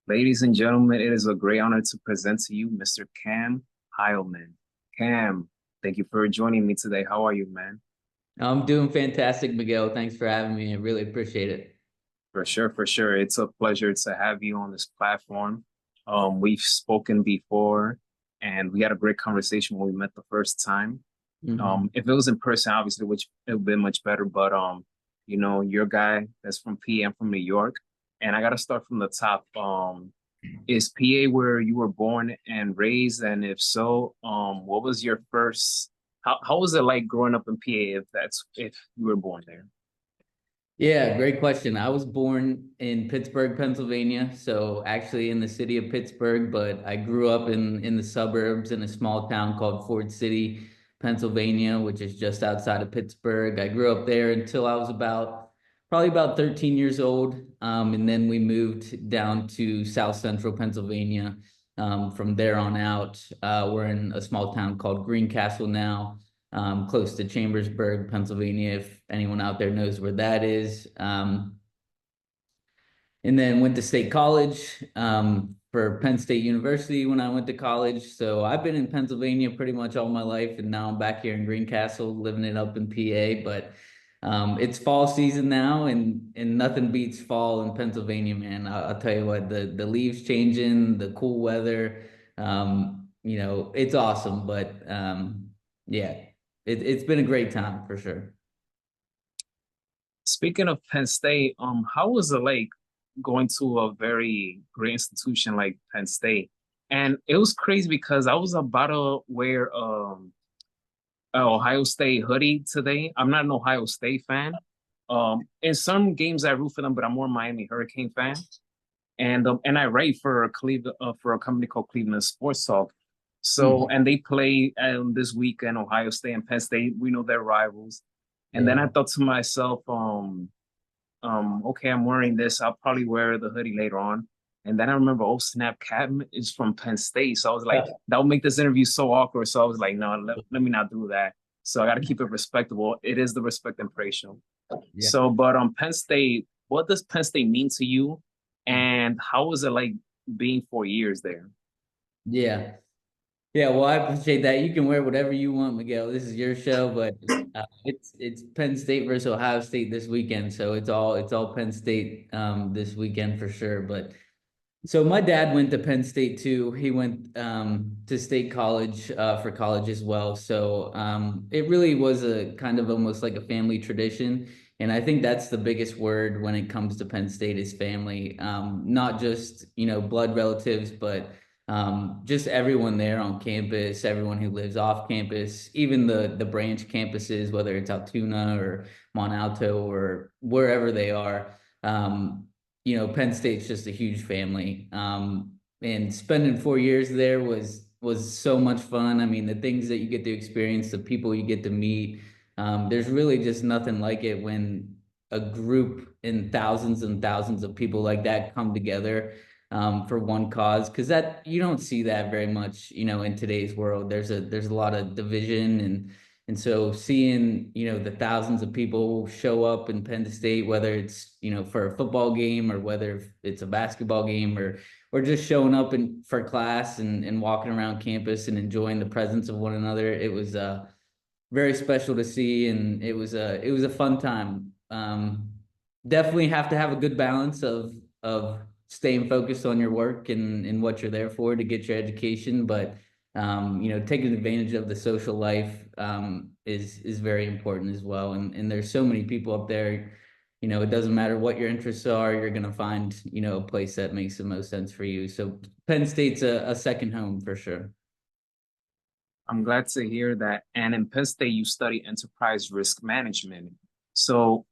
Ladies and gentlemen, it is a great honor to present to you Mr. Cam Hileman. Cam, thank you for joining me today. How are you, man? I'm doing fantastic, Miguel. Thanks for having me. I really appreciate it. For sure, for sure. It's a pleasure to have you on this platform. We've spoken before and we had a great conversation when we met the first time. Hmm. If it was in person, obviously, which it would be much better, but you're a guy that's from PA, I'm from New York, and I gotta start from the top. Is PA where you were born and raised? And if so, what was your first, how was it like growing up in PA if you were born there? Yeah, great question. I was born in Pittsburgh, Pennsylvania, so actually in the city of Pittsburgh, but I grew up in the suburbs in a small town called Ford City, Pennsylvania, which is just outside of Pittsburgh. I grew up there until I was probably about 13 years old. And then we moved down to South Central Pennsylvania. From there on out, we're in a small town called Greencastle now, close to Chambersburg, Pennsylvania, if anyone out there knows where that is. And then went to state college for Penn State University when I went to college. So I've been in Pennsylvania pretty much all my life, and now I'm back here in Greencastle, living it up in PA. But it's fall season now, and nothing beats fall in Pennsylvania, man. I'll tell you what, the leaves changing, the cool weather, it's awesome. But yeah, it's been a great time for sure. Speaking of Penn State, how was it like going to a very great institution like Penn State? And it was crazy because I was about to wear a Ohio State hoodie today. I'm not an Ohio State fan. In some games I root for them, but I'm more Miami Hurricane fan. And I write for a for a company called Cleveland Sports Talk. So Mhm. and they play this weekend Ohio State and Penn State. We know they're rivals. And then Yeah. I thought to myself, okay, I'm wearing this. I'll probably wear the hoodie later on. And then I remember, oh snap, Captain is from Penn State. So I was like, that would make this interview so awkward. So I was like, no, let me not do that. So I got to keep it respectable. It is the respect and praise show. Yeah. So, but Penn State, what does Penn State mean to you? And how was it like being 4 years there? Yeah. Yeah, well, I appreciate that. You can wear whatever you want, Miguel. This is your show, but it's Penn State versus Ohio State this weekend, so it's all Penn State this weekend for sure. But so my dad went to Penn State too. He went to State College for college as well. So it really was a kind of almost like a family tradition. And I think that's the biggest word when it comes to Penn State is family. Not just, blood relatives, but just everyone there on campus, everyone who lives off campus, even the branch campuses, whether it's Altoona or Mont Alto or wherever they are. Penn State's just a huge family. And spending 4 years there was so much fun. I mean, the things that you get to experience, the people you get to meet. There's really just nothing like it when a group and thousands of people like that come together for one cause. Because that you don't see that very much, in today's world. There's a lot of division and so seeing, the thousands of people show up in Penn State, whether it's, for a football game or whether it's a basketball game or just showing up for class and walking around campus and enjoying the presence of one another, it was very special to see and it was a fun time. Definitely have to have a good balance of staying focused on your work and what you're there for to get your education, but taking advantage of the social life is very important as well. And there's so many people up there. It doesn't matter what your interests are, you're gonna find, a place that makes the most sense for you. So Penn State's a second home for sure. I'm glad to hear that. And in Penn State, you study enterprise risk management. So,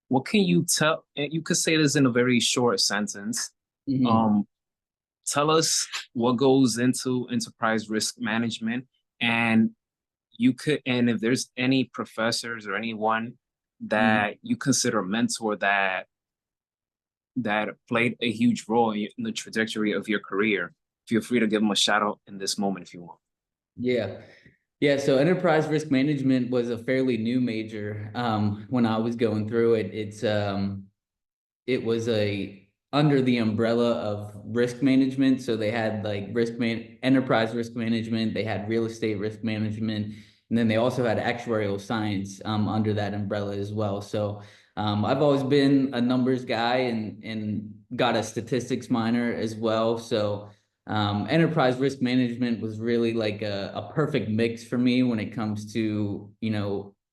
what can you tell? You could say this in a very short sentence. Mhm. Um, Tell us what goes into enterprise risk management, and and if there's any professors or anyone Mhm. that you consider a mentor that played a huge role in the trajectory of your career, feel free to give them a shout out in this moment if you want. Yeah. Yeah, so enterprise risk management was a fairly new major when I was going through it. It was under the umbrella of risk management. So they had like enterprise risk management, they had real estate risk management, and then they also had actuarial science under that umbrella as well. So I've always been a numbers guy and got a statistics minor as well. So enterprise risk management was really like a perfect mix for me when it comes to,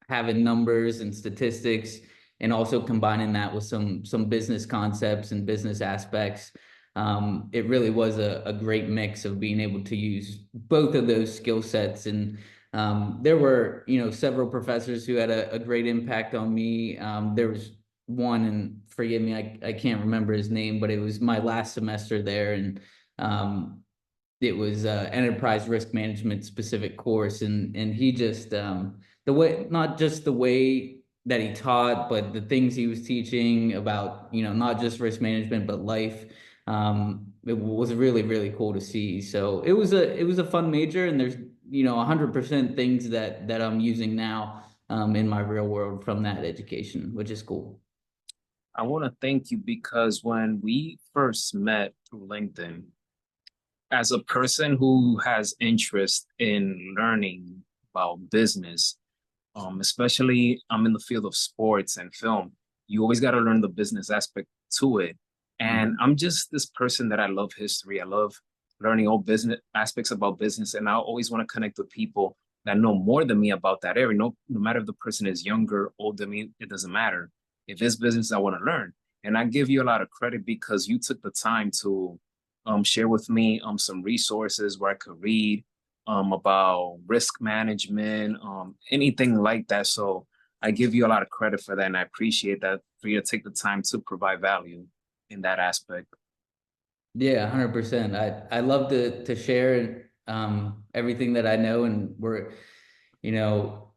having numbers and statistics and also combining that with some business concepts and business aspects. It really was a great mix of being able to use both of those skill sets. And there were, several professors who had a great impact on me. There was one, and forgive me, I can't remember his name, but it was my last semester there, and um, it was enterprise risk management specific course, and he just the way, not just the way that he taught, but the things he was teaching about, not just risk management but life. It was really really cool to see. So it was a fun major, and there's 100% things that I'm using now in my real world from that education, which is cool. I want to thank you because when we first met through LinkedIn, as a person who has interest in learning about business, especially I'm in the field of sports and film, you always got to learn the business aspect to it. And Mhm. I'm just this person that I love history. I love learning all business aspects about business, and I always want to connect with people that know more than me about that area. No matter if the person is younger, older than me, it doesn't matter. If it's business, I want to learn. And I give you a lot of credit because you took the time to share with me some resources where I could read about risk management, anything like that. So I give you a lot of credit for that, and I appreciate that for you to take the time to provide value in that aspect. Yeah, 100%. I love to share everything that I know, and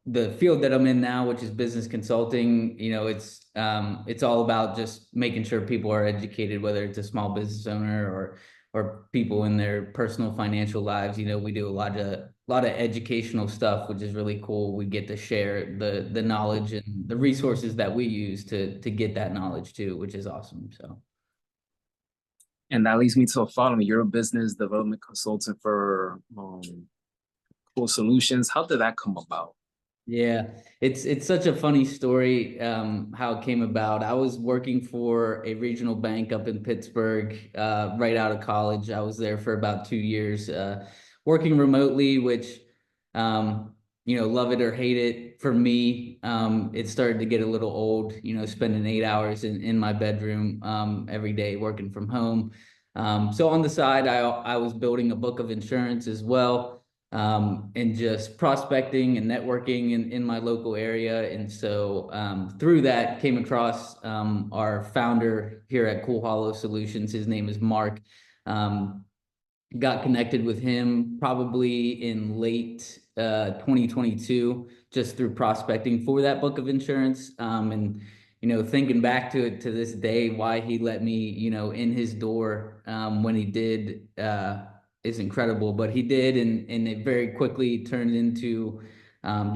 the field that I'm in now, which is business consulting, it's all about just making sure people are educated, whether it's a small business owner or people in their personal financial lives. We do a lot of educational stuff, which is really cool. We get to share the knowledge and the resources that we use to get that knowledge too, which is awesome. So. And that leads me to a following. You're a business development consultant for Cool Solutions. How did that come about? Yeah, it's such a funny story how it came about. I was working for a regional bank up in Pittsburgh right out of college. I was there for about 2 years, working remotely, which love it or hate it. For me, it started to get a little old. Spending 8 hours in my bedroom every day working from home. So on the side, I was building a book of insurance as well, and just prospecting and networking in my local area. And so through that, came across our founder here at Cool Hollow Solutions. His name is Mark. Um, Got connected with him probably in late 2022, just through prospecting for that book of insurance. And thinking back to it to this day, why he let me in his door when he did is incredible. But he did, and it very quickly turned into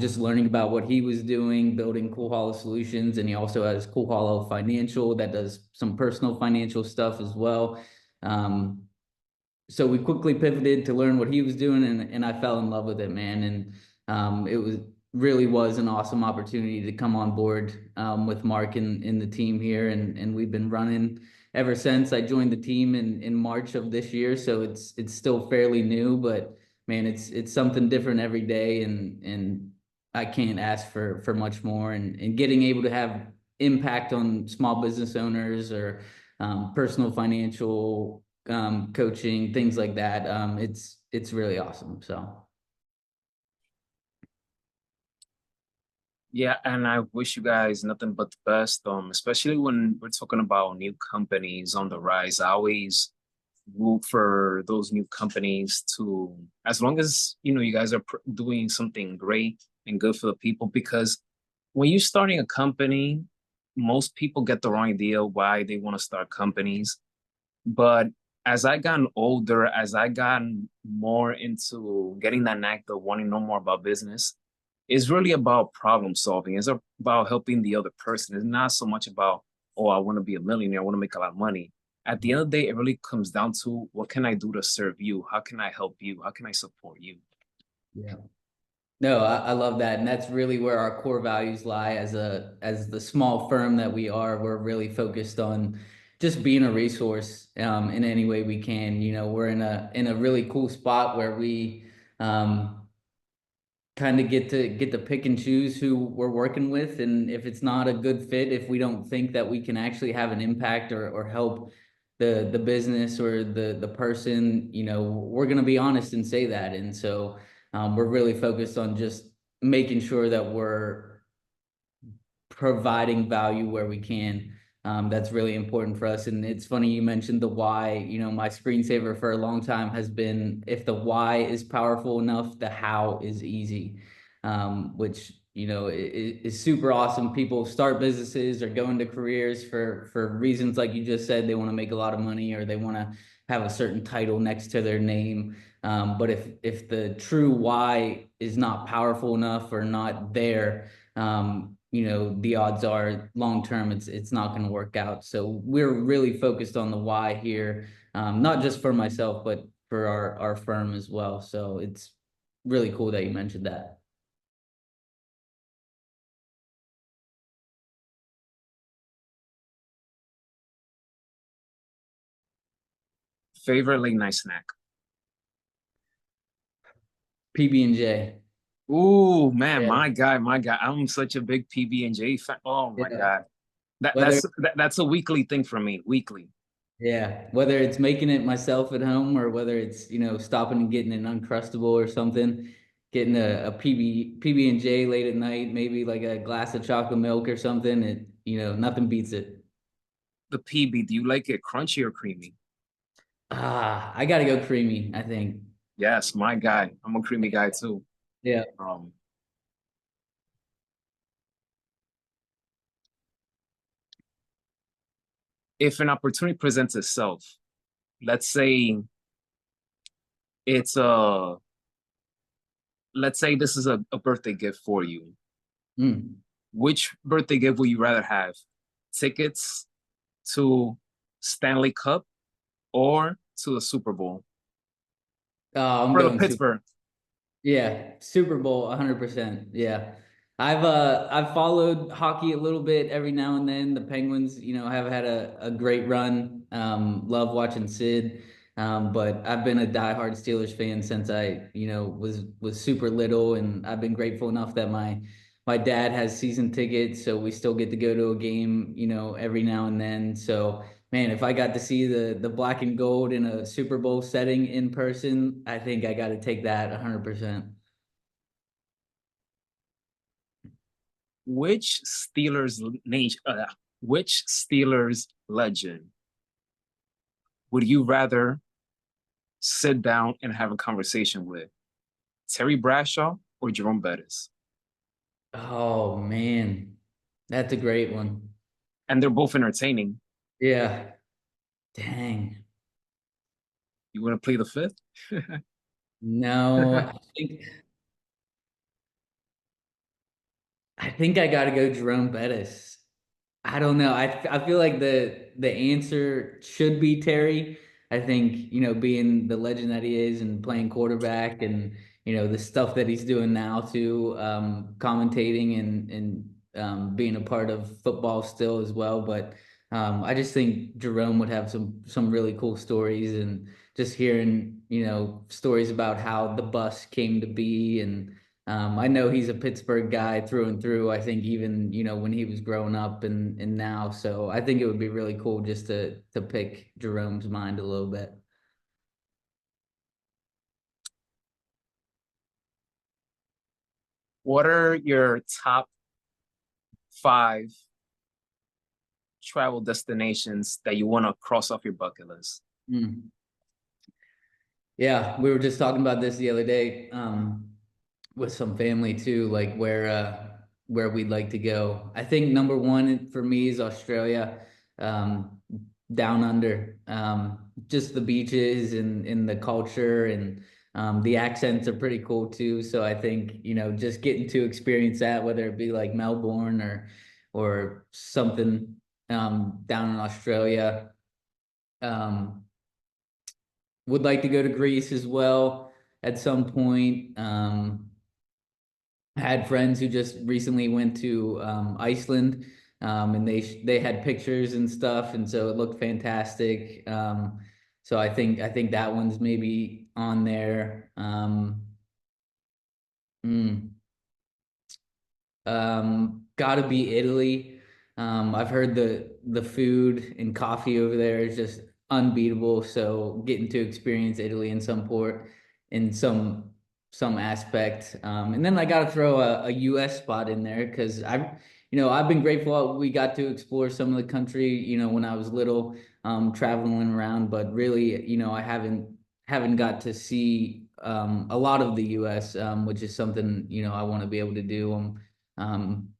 just learning about what he was doing, building Cool Hollow Solutions. And he also has Cool Hollow Financial that does some personal financial stuff as well. Um, so we quickly pivoted to learn what he was doing, and I fell in love with it, man. And it was an awesome opportunity to come on board with Mark and in the team here, and we've been running ever since. I joined the team in March of this year, so it's still fairly new, but man, it's something different every day, and I can't ask for much more. And getting able to have impact on small business owners or personal financial coaching, things like that. It's really awesome. So Yeah, and I wish you guys nothing but the best. Especially when we're talking about new companies on the rise. I always root for those new companies to, as long as you guys are doing something great and good for the people. Because when you're starting a company, most people get the wrong idea why they want to start companies. But as I gotten older, as I gotten more into getting that knack of wanting to know more about business, it's really about problem solving. It's about helping the other person. It's not so much about, oh, I want to be a millionaire, I want to make a lot of money. At the end of the day, it really comes down to what can I do to serve you? How can I help you? How can I support you? Yeah. No, I love that. And that's really where our core values lie as the small firm that we are. We're really focused on just being a resource in any way we can. You know, we're in a really cool spot where we um kind of get to pick and choose who we're working with. And if it's not a good fit, if we don't think that we can actually have an impact or help the business or the person, you know, we're gonna be honest and say that. And so we're really focused on just making sure that we're providing value where we can. That's really important for us. And it's funny you mentioned the why. You know, my screensaver for a long time has been if the why is powerful enough, the how is easy, which you know is super awesome. People start businesses or go into careers for reasons like you just said. They want to make a lot of money or they want to have a certain title next to their name. But if the true why is not powerful enough or not there, you know, the odds are long term it's not going to work out. So we're really focused on the why here, not just for myself, but for our firm as well. So it's really cool that you mentioned that. Favorite late night snack? PB&J. Ooh, man, Yeah. my guy, my guy. I'm such a big PB&J fan. Oh my Yeah. God. That Whether that's that's a weekly thing for me. Weekly. yeah, whether it's making it myself at home or whether it's, you know, stopping and getting an Uncrustable or something, getting a PB&J late at night, maybe like a glass of chocolate milk or something, it, you know, nothing beats it. The PB, do you like it crunchy or creamy? Ah, I gotta go creamy, I think. Yes, my guy. I'm a creamy guy too. Yeah. Um, if an opportunity presents itself, let's say it's a let's say this is a birthday gift for you. Mm. Which birthday gift would you rather have? Tickets to Stanley Cup or to the Super Bowl Oh, I'm for the going Super. Pittsburgh? Yeah, Super Bowl, 100%. Yeah. I've followed hockey a little bit every now and then. The Penguins, you know, have had a great run. Love watching Sid. But I've been a diehard Steelers fan since I, you know, was super little, and I've been grateful enough that my dad has season tickets, so we still get to go to a game, you know, every now and then. So man, if I got to see the black and gold in a Super Bowl setting in person, I think I got to take that 100%. Which which Steelers legend would you rather sit down and have a conversation with? Terry Bradshaw or Jerome Bettis? Oh man, that's a great one. And they're both entertaining. Yeah. Dang. You want to play the fifth? No, I think I got to go Jerome Bettis. I don't know. I feel like the answer should be Terry. I think, you know, being the legend that he is and playing quarterback and, you know, the stuff that he's doing now too, commentating and being a part of football still as well. But I just think Jerome would have some really cool stories and just hearing, you know, stories about how the bus came to be and I know he's a Pittsburgh guy through and through. I think even, you know, when he was growing up and now. So I think it would be really cool just to pick Jerome's mind a little bit. What are your top five travel destinations that you want to cross off your bucket list? Mm. Yeah, we were just talking about this the other day, with some family too, like where we'd like to go. I think number one for me is Australia, um, down under. Just the beaches and the culture and the accents are pretty cool too. So I think, you know, just getting to experience that, whether it be like Melbourne or something down in Australia. Um, would like to go to Greece as well at some point. Had friends who just recently went to Iceland, and they had pictures and stuff, and so it looked fantastic. So I think that one's maybe on there. Mm. Gotta be Italy. I've heard the food and coffee over there is just unbeatable. So getting to experience Italy in some port in some aspect. And then I gotta throw a US spot in there because I've been grateful we got to explore some of the country, when I was little, traveling around, but really, I haven't got to see a lot of the US, which is something, I want to be able to do. Um,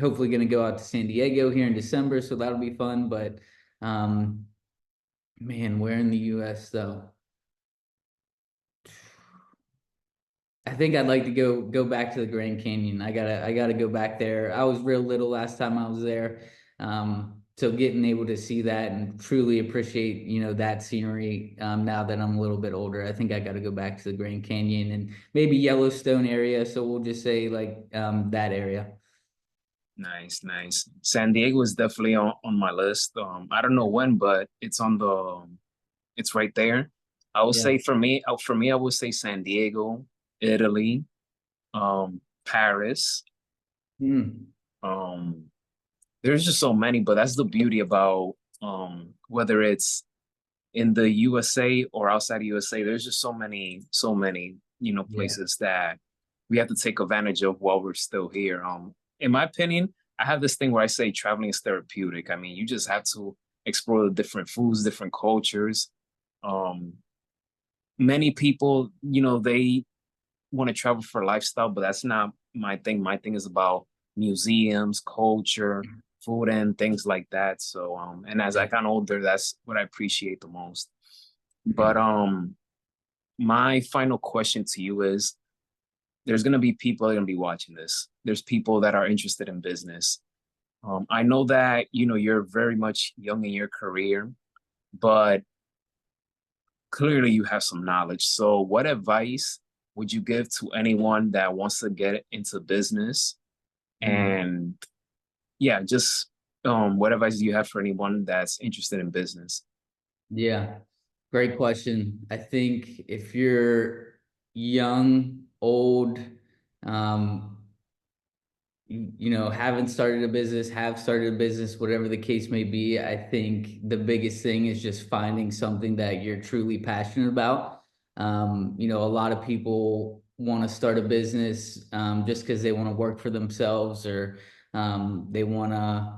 hopefully going to go out to San Diego here in December, so that'll be fun. But um, man, where in the U.S. though? I think I'd like to go back to the Grand Canyon. I gotta go back there. I was real little last time I was there. So getting able to see that and truly appreciate, that scenery, now that I'm a little bit older, I think I got to go back to the Grand Canyon and maybe Yellowstone area. So we'll just say like that area. Nice, nice. San Diego is definitely on my list. I don't know when, but it's right there. I would Yeah. say for me, I would say San Diego, Italy, Paris. Hmm. Um, there's just so many, but that's the beauty about whether it's in the USA or outside the USA, there's just so many, Yeah. places that we have to take advantage of while we're still here. In my opinion, I have this thing where I say traveling is therapeutic. I mean, you just have to explore the different foods, different cultures. Um, Many people, they want to travel for lifestyle, but that's not my thing. My thing is about museums, culture, food, and things like that. So, and as I Yeah. got older, that's what I appreciate the most. But my final question to you is: there's gonna be people that are gonna be watching this. There's people that are interested in business. I know that you're very much young in your career, but clearly you have some knowledge. So, what advice would you give to anyone that wants to get into business? Mm. And yeah, just what advice do you have for anyone that's interested in business? Yeah. Great question. I think if you're young, old, um, haven't started a business, have started a business, whatever the case may be, I think the biggest thing is just finding something that you're truly passionate about. A lot of people want to start a business just because they want to work for themselves or they want to,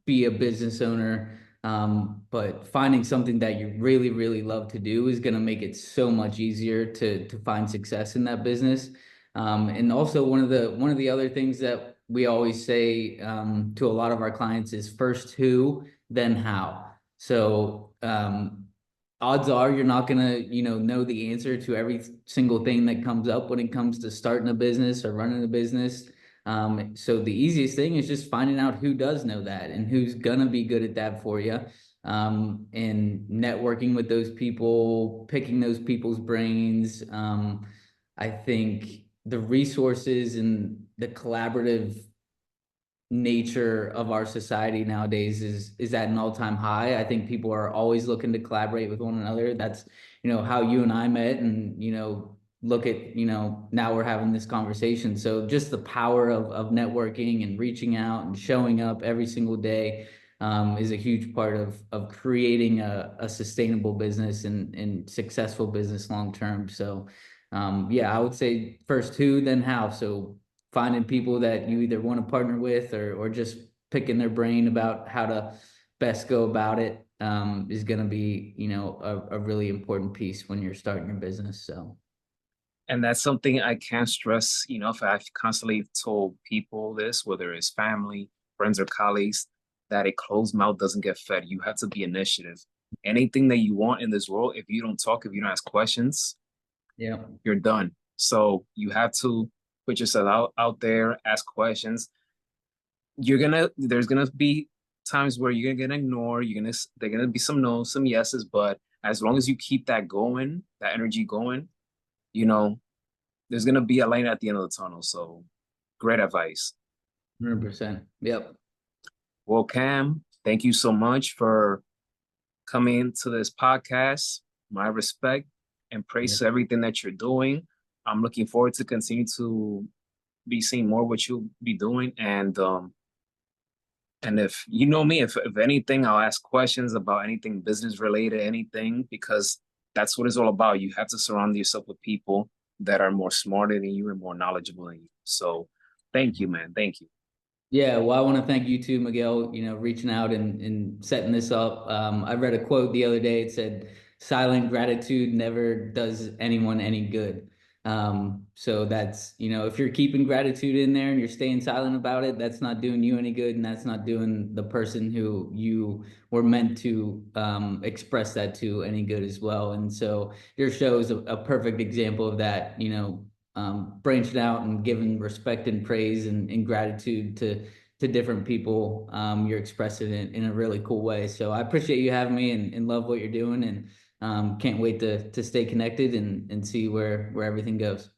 be a business owner. But finding something that you really, really love to do is going to make it so much easier to find success in that business. And also one of the other things that we always say to a lot of our clients is first who, then how. So odds are you're not gonna, know the answer to every single thing that comes up when it comes to starting a business or running a business. So the easiest thing is just finding out who does know that and who's gonna be good at that for you. And networking with those people, picking those people's brains. I think the resources and the collaborative nature of our society nowadays is at an all-time high. I think people are always looking to collaborate with one another. That's, how you and I met and, look at, now we're having this conversation. So just the power of networking and reaching out and showing up every single day is a huge part of creating a sustainable business and successful business long term. So yeah, I would say first who, then how. So finding people that you either want to partner with or just picking their brain about how to best go about it is going to be, a really important piece when you're starting your business. So, And that's something I can't stress enough. I've constantly told people this, whether it's family, friends, or colleagues, that a closed mouth doesn't get fed. You have to be initiative. Anything that you want in this world, if you don't talk, if you don't ask questions, yeah. you're done. So you have to put yourself out there, ask questions. There's gonna be times where you're gonna get ignored. They're gonna be some no's, some yeses, but as long as you keep that going, that energy going, you know, there's gonna be a light at the end of the tunnel. So, great advice. 100%. Yep. Well, Cam, thank you so much for coming to this podcast. My respect and praise Yep. to everything that you're doing. I'm looking forward to continue to be seeing more what you'll be doing. And if you know me, if anything, I'll ask questions about anything business related, anything, because that's what it's all about. You have to surround yourself with people that are more smarter than you and more knowledgeable than you. So thank you, man. Thank you. Yeah, well, I want to thank you too, Miguel, reaching out and setting this up. I read a quote the other day. It said, silent gratitude never does anyone any good. So that's, if you're keeping gratitude in there and you're staying silent about it, that's not doing you any good, and that's not doing the person who you were meant to express that to any good as well. And so your show is a perfect example of that, branching out and giving respect and praise and gratitude to different people. You're expressing it in a really cool way. So I appreciate you having me and love what you're doing, and can't wait to stay connected and see where everything goes.